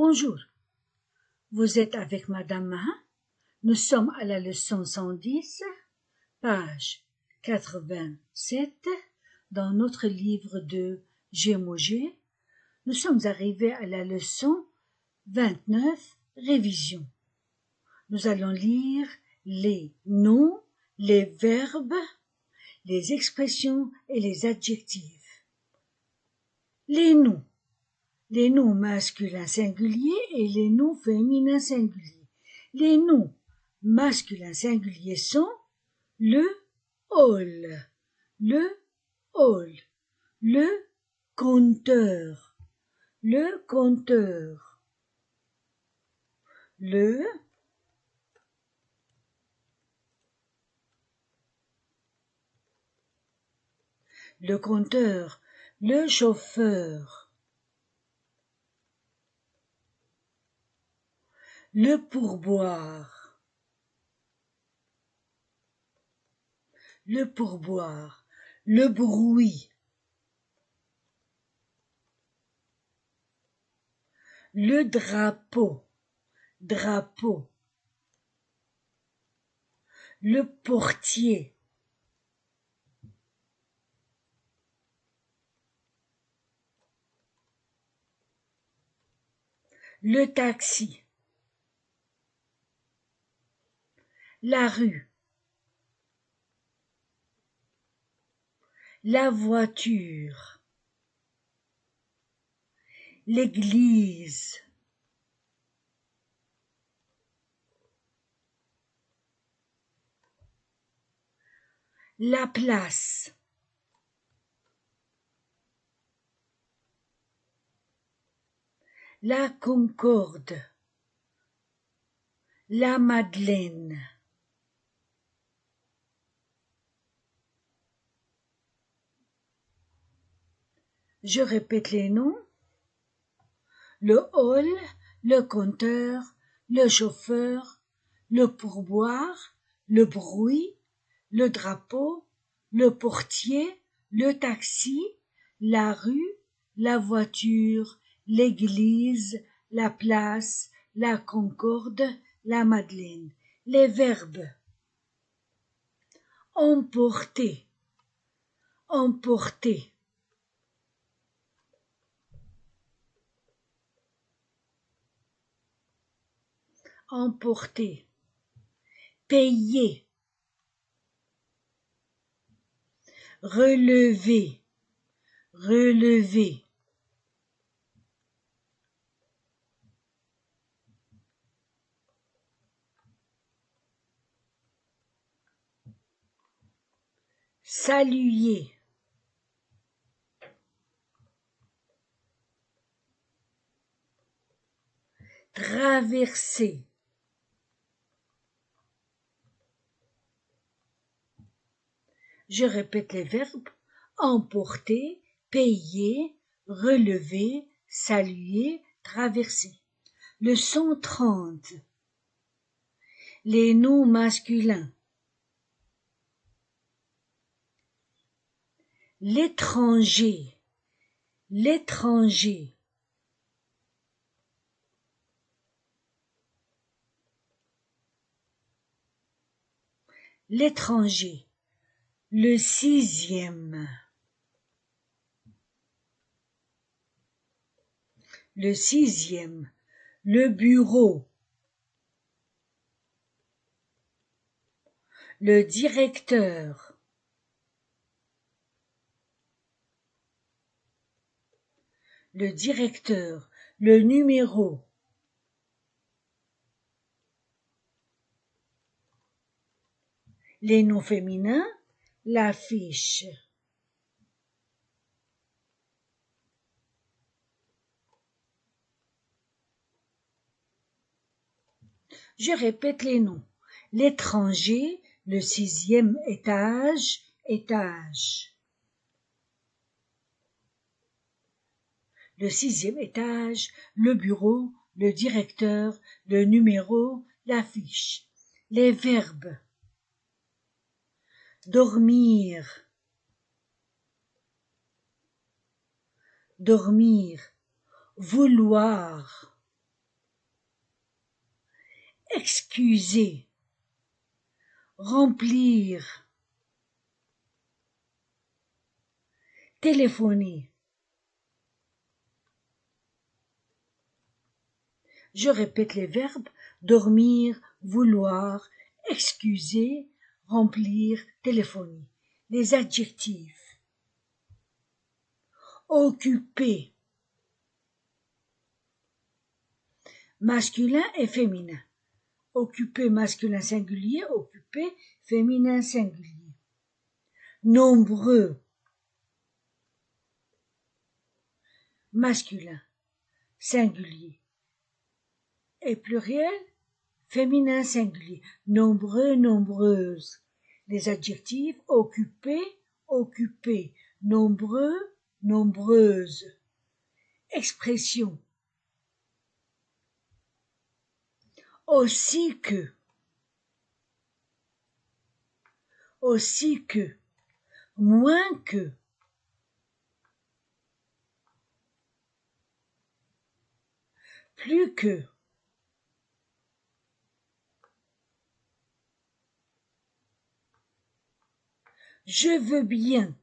Bonjour, vous êtes avec Madame Mahin. Nous sommes à la leçon 110, page 87, dans notre livre de Gémogé. Nous sommes arrivés à la leçon 29, révision. Nous allons lire les noms, les verbes, les expressions et les adjectifs. Les noms masculins singuliers et les noms féminins singuliers. Les noms masculins singuliers sont le hall, le hall, le compteur, le compteur, le compteur, le chauffeur, le pourboire, le bruit, le drapeau, le portier, le taxi, la rue, la voiture, l'église, la place, la Concorde, la Madeleine, je répète les noms, le hall, le compteur, le chauffeur, le pourboire, le bruit, le drapeau, le portier, le taxi, la rue, la voiture, l'église, la place, la Concorde, la Madeleine. Les verbes: emporter, emporter, emporter, payer, relever, relever, saluer, traverser, je répète les verbes: emporter, payer, relever, saluer, traverser. Leçon 30. Les noms masculins: l'étranger, l'étranger, l'étranger, le sixième, le bureau, le directeur, le numéro, les noms féminins, l'affiche. Je répète les noms: l'étranger, le sixième étage, étage. Le sixième étage, le bureau, le directeur, le numéro, l'affiche. Les verbes: dormir, dormir, vouloir, excuser, remplir, téléphoner. Je répète les verbes dormir, vouloir, excuser, remplir, téléphoner. Les adjectifs. Occuper. Masculin et féminin. Occuper masculin singulier, occuper féminin singulier. Nombreux. Masculin singulier. Et pluriel féminin singulier. Nombreux, nombreuses. Les adjectifs occuper, occupé, nombreux, nombreuses. Expression. Aussi que, moins que, plus que, je veux bien,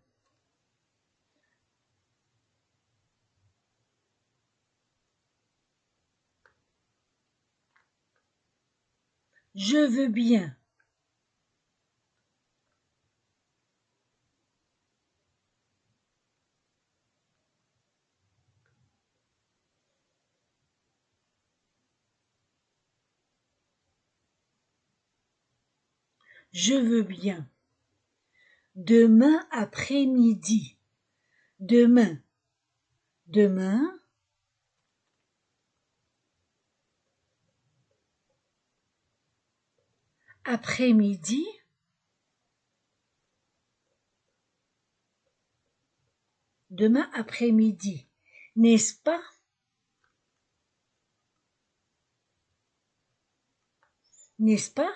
je veux bien, je veux bien. Demain après-midi, demain, demain, après-midi, demain après-midi, n'est-ce pas? N'est-ce pas?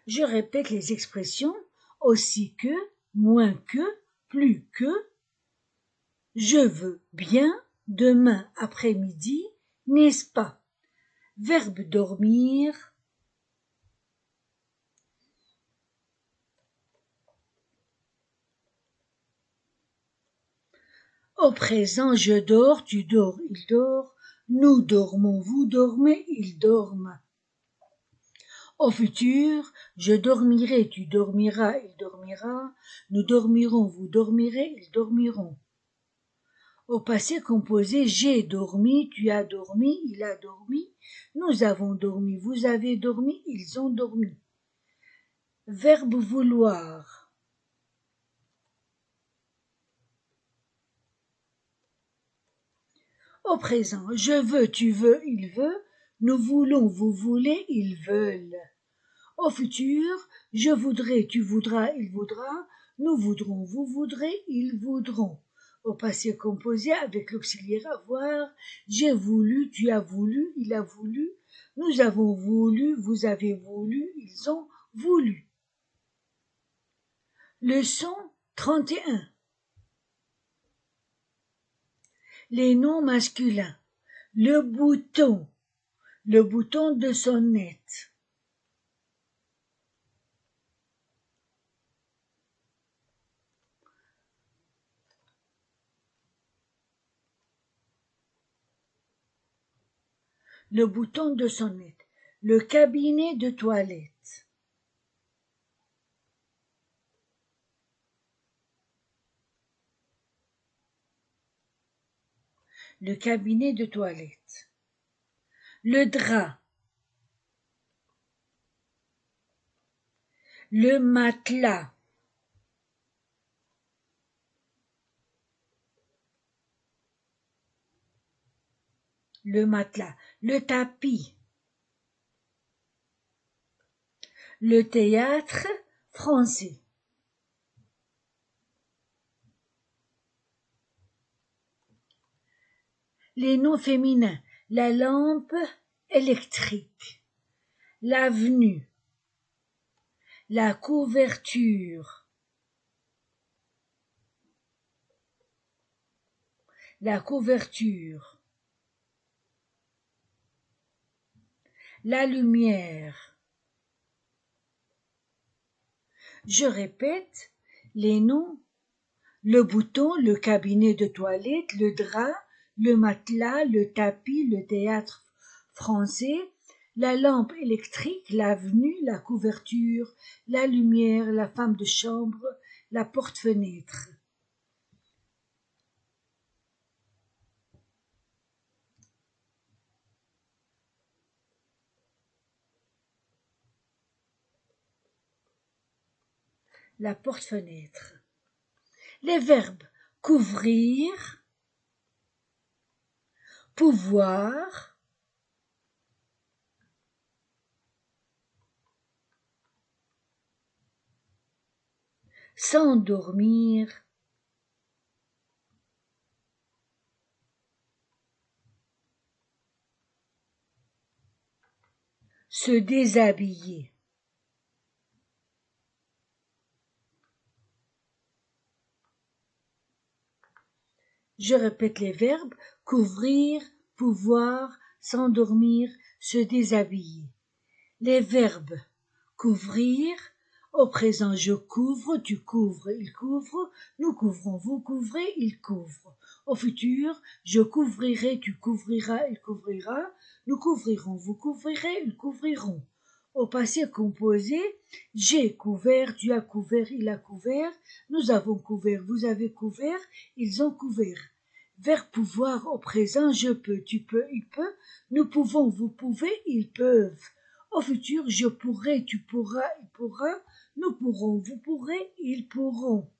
Je répète les expressions aussi que, moins que, plus que. Je veux bien, demain après-midi, n'est-ce pas? Verbe dormir. Au présent, je dors, tu dors, il dort, nous dormons, vous dormez, ils dorment. Au futur, je dormirai, tu dormiras, il dormira, nous dormirons, vous dormirez, ils dormiront. Au passé composé, j'ai dormi, tu as dormi, il a dormi, nous avons dormi, vous avez dormi, ils ont dormi. Verbe vouloir. Au présent, je veux, tu veux, il veut, nous voulons, vous voulez, ils veulent. Au futur, je voudrais, tu voudras, il voudra, nous voudrons, vous voudrez, ils voudront. Au passé composé avec l'auxiliaire avoir, j'ai voulu, tu as voulu, il a voulu, nous avons voulu, vous avez voulu, ils ont voulu. Leçon 31. Les noms masculins. Le bouton de sonnette. Le bouton de sonnette. Le cabinet de toilette. Le cabinet de toilette. Le drap. Le matelas. Le matelas. Le tapis. Le théâtre français. Les noms féminins. La lampe électrique. L'avenue. La couverture. La couverture. la lumière. Je répète les noms: le bouton, le cabinet de toilette, le drap, le matelas, le tapis, le théâtre français, la lampe électrique, l'avenue, la couverture, la lumière, la femme de chambre, la porte-fenêtre. La porte-fenêtre. Les verbes couvrir, pouvoir, s'endormir, se déshabiller. Je répète les verbes couvrir, pouvoir, s'endormir, se déshabiller. Les verbes couvrir, au présent je couvre, tu couvres, il couvre, nous couvrons, vous couvrez, il couvre. Au futur, je couvrirai, tu couvriras, il couvrira, nous couvrirons, vous couvrirez, ils couvriront. Au passé composé, j'ai couvert, tu as couvert, il a couvert, nous avons couvert, vous avez couvert, ils ont couvert. Vers pouvoir au présent, je peux, tu peux, il peut, nous pouvons, vous pouvez, ils peuvent. Au futur, je pourrai, tu pourras, il pourra, nous pourrons, vous pourrez, ils pourront.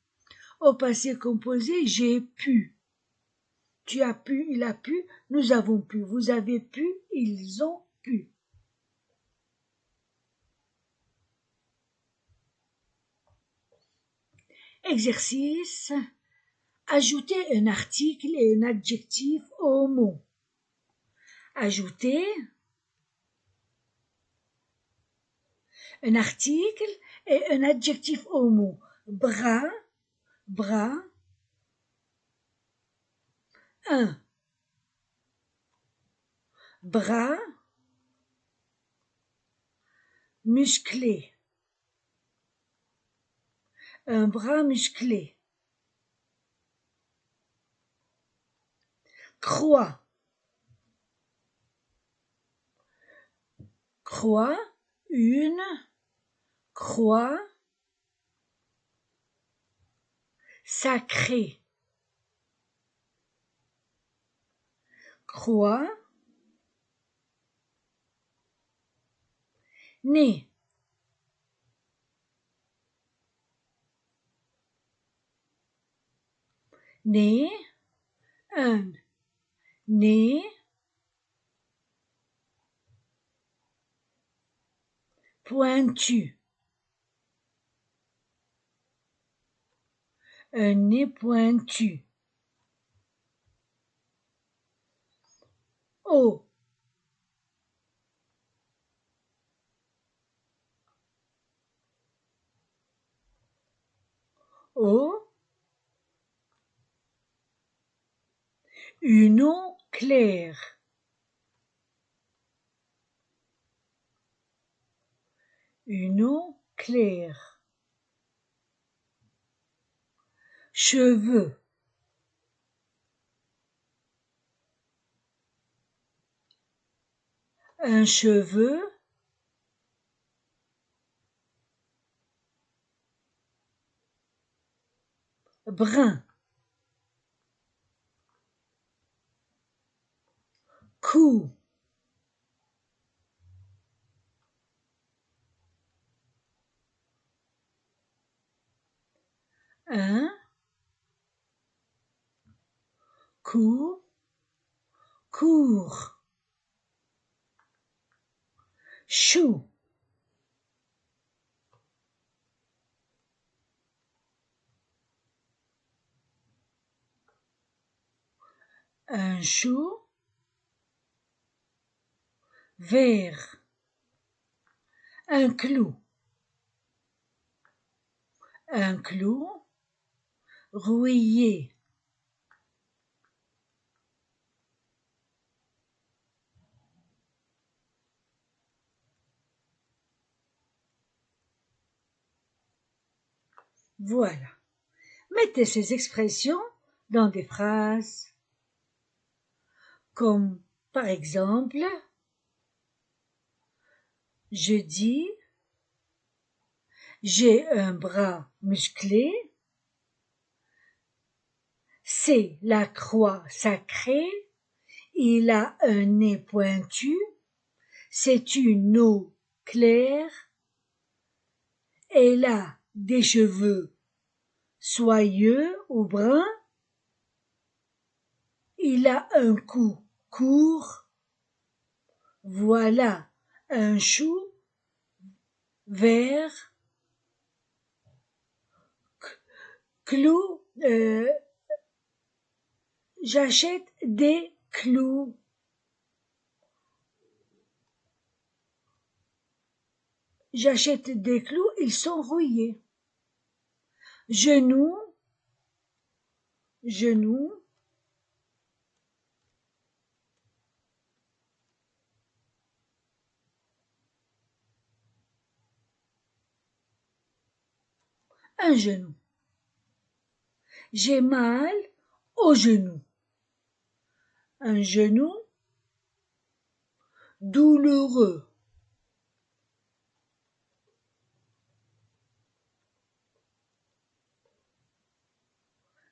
Au passé composé, j'ai pu. Tu as pu, il a pu, nous avons pu, vous avez pu, ils ont pu. Exercice. Ajouter un article et un adjectif au mot. Ajouter un article et un adjectif au mot. Bras, bras. 1. Bras, musclé. Un bras musclé. Croix. Croix, une croix. Sacré. Croix. Nez. Nez. Un nez. Pointu. Un nez pointu. Haut. Haut. Une eau claire. Une eau claire. Cheveux. Un cheveu. Brun. Cou. Un cou. Court. Chou. Un chou. Vert. Un clou. Un clou. Rouillé. Voilà. Mettez ces expressions dans des phrases comme par exemple je dis j'ai un bras musclé, c'est la croix sacrée, il a un nez pointu, c'est une eau claire, elle a des cheveux soyeux ou bruns, il a un cou court, voilà un chou vert, clou, j'achète des clous. J'achète des clous, ils sont rouillés. Genou, genou, un genou. J'ai mal au genou. Un genou douloureux.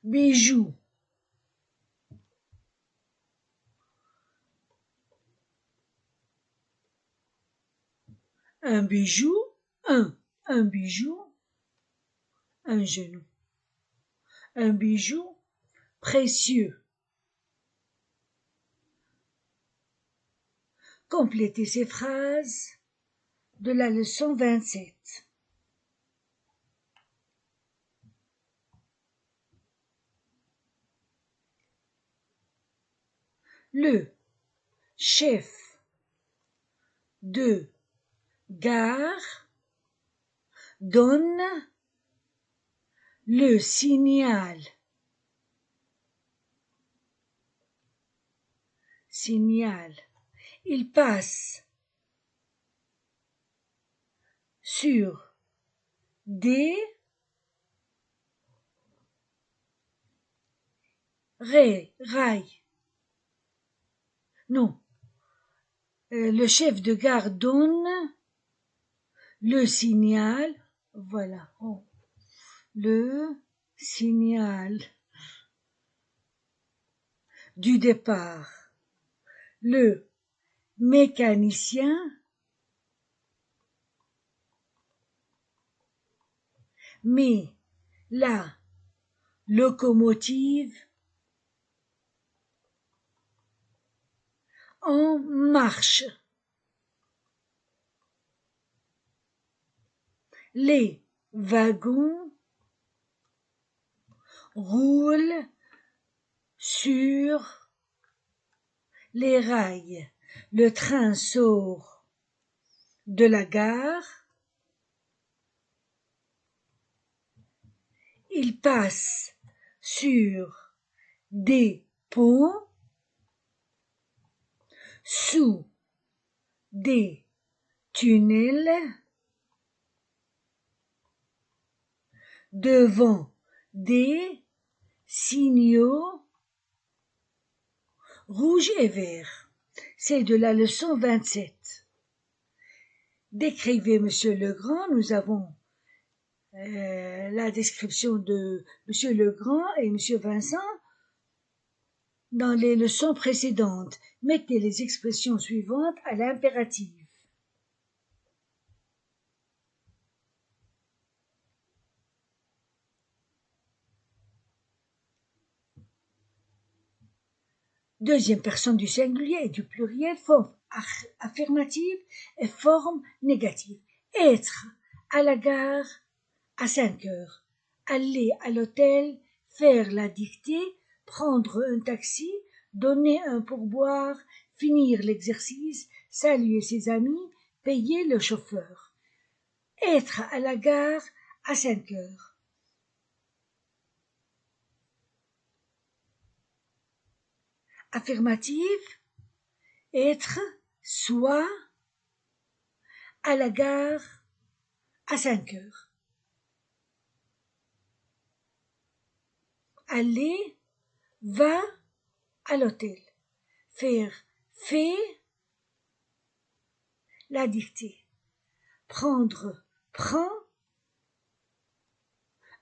Bijou. Un bijou, un bijou, un genou. Un bijou précieux. Complétez ces phrases de la leçon 27. Le chef de gare donne le signal. Signal. Il passe sur des rails. Non. Le chef de gare donne le signal. Voilà. Oh. Le signal du départ. Le mécanicien met la locomotive en marche. Les wagons roulent sur les rails. Le train sort de la gare. Il passe sur des ponts, sous des tunnels, devant des signaux rouges et verts. C'est de la leçon 27. Décrivez Monsieur Legrand. Nous avons la description de Monsieur Legrand et Monsieur Vincent dans les leçons précédentes. Mettez les expressions suivantes à l'impératif. Deuxième personne du singulier et du pluriel, forme affirmative et forme négative. Être à la gare à 5 heures. Aller à l'hôtel, faire la dictée, prendre un taxi, donner un pourboire, finir l'exercice, saluer ses amis, payer le chauffeur. Être à la gare à 5 heures. Affirmative, être, soit, à la gare à 5 heures. aller, va à l'hôtel. Faire, fait, la dictée. Prendre, prend,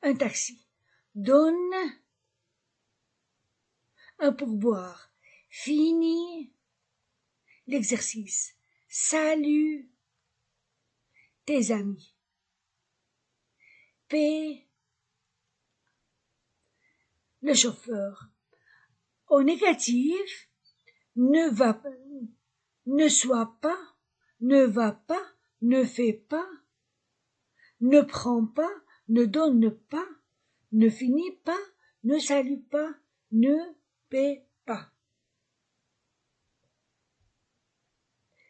un taxi. Donne, un pourboire. Fini, l'exercice. Salut, tes amis. Paie, le chauffeur. Au négatif, ne va pas, ne sois pas, ne va pas, ne fais pas, ne prends pas, ne donne pas, ne finis pas, ne salue pas, ne paie pas.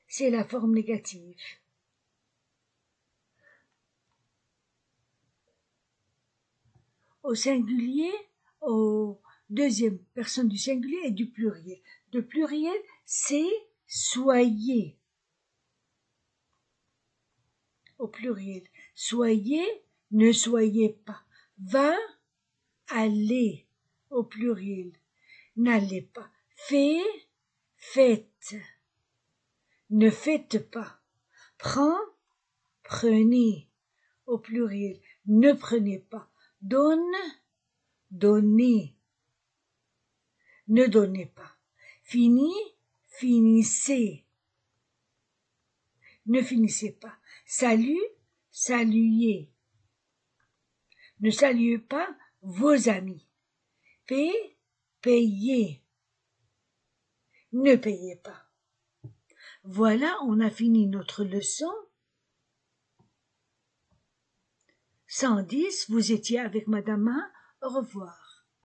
C'est la forme négative. Au singulier, au deuxième personne du singulier et du pluriel. Le pluriel, c'est soyez. Au pluriel, soyez, ne soyez pas. Va, allez. Au pluriel, n'allez pas. Fais, faites. Ne faites pas. Prends, prenez. Au pluriel, ne prenez pas. Donne, donnez. Ne donnez pas. Finis, finissez. Ne finissez pas. Salut, saluez. Ne saluez pas vos amis. Paie, payez. Ne payez pas. Voilà, on a fini notre leçon. 110, vous étiez avec Madame A. Au revoir.